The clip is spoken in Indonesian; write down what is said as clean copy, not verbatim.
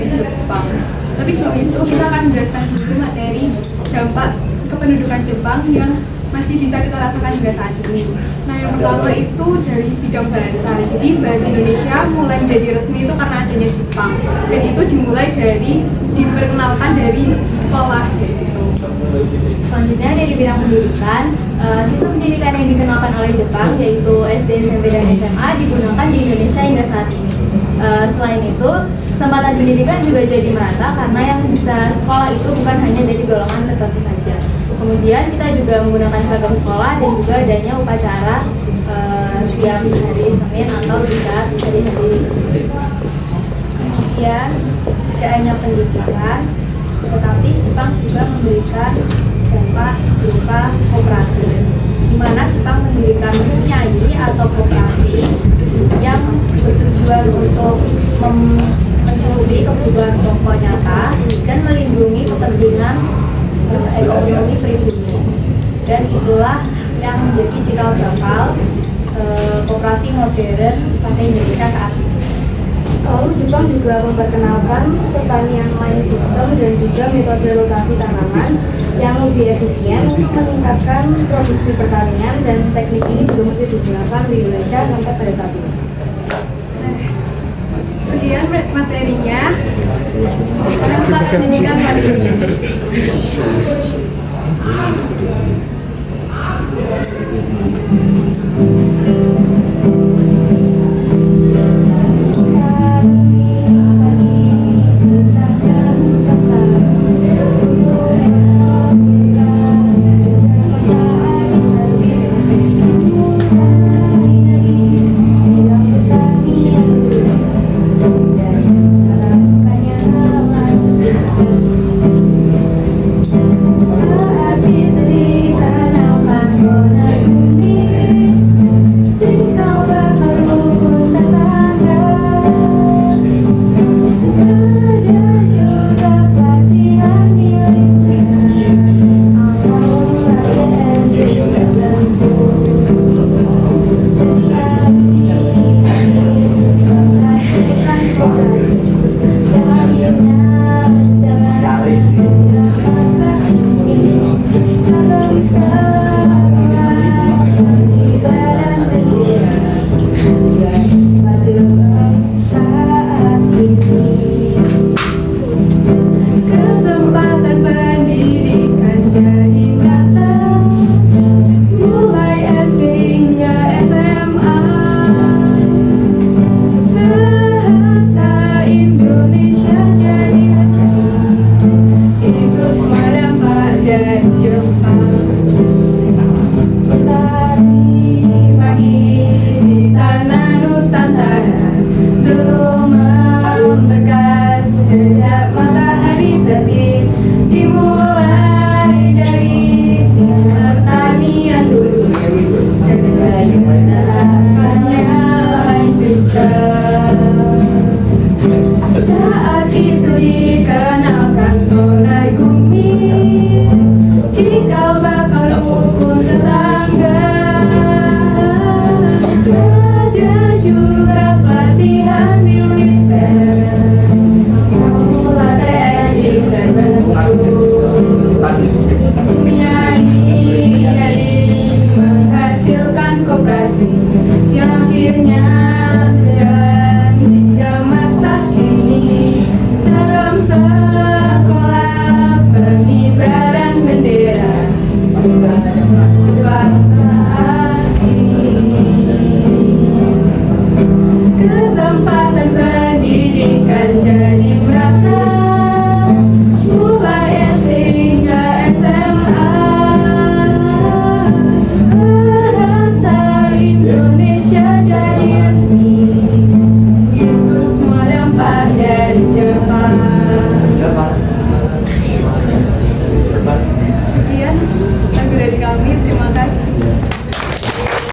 dari Jepang. Tapi sebelum itu kita akan menjelaskan dulu materi dampak kependudukan Jepang yang masih bisa kita rasakan hingga saat ini. Nah, yang pertama itu dari bidang bahasa. Jadi bahasa Indonesia mulai menjadi resmi itu karena adanya Jepang, dan itu dimulai dari diperkenalkan dari sekolah gitu. Selanjutnya dari bidang pendidikan, sistem pendidikan yang dikenalkan oleh Jepang yaitu SD, SMP, dan SMA digunakan di Indonesia hingga saat ini. Selain itu, kesempatan pendidikan juga jadi merata karena yang bisa sekolah itu bukan hanya dari golongan tertentu saja. Kemudian kita juga menggunakan seragam sekolah dan juga adanya upacara setiap hari Senin atau bisa hari-hari. Kemudian tidak hanya pendidikan, tetapi Jepang juga memberikan dampak berupa koperasi, di mana Jepang mendirikan Kunyai atau koperasi yang bertujuan untuk mencukupi kebutuhan pokok nyata dan melindungi kepentingan ekonomi pribumi. Dan itulah yang menjadi cikal bakal koperasi modern pada Indonesia saat ini. Lalu Jepang juga memperkenalkan pertanian line system dan juga metode rotasi tanaman yang lebih efisien untuk meningkatkan produksi pertanian, dan teknik ini juga masih digunakan di Indonesia sampai pada saat ini. Sekian materinya. Sekarang kita akan menyanyikan materinya. Indonesia jadi resmi.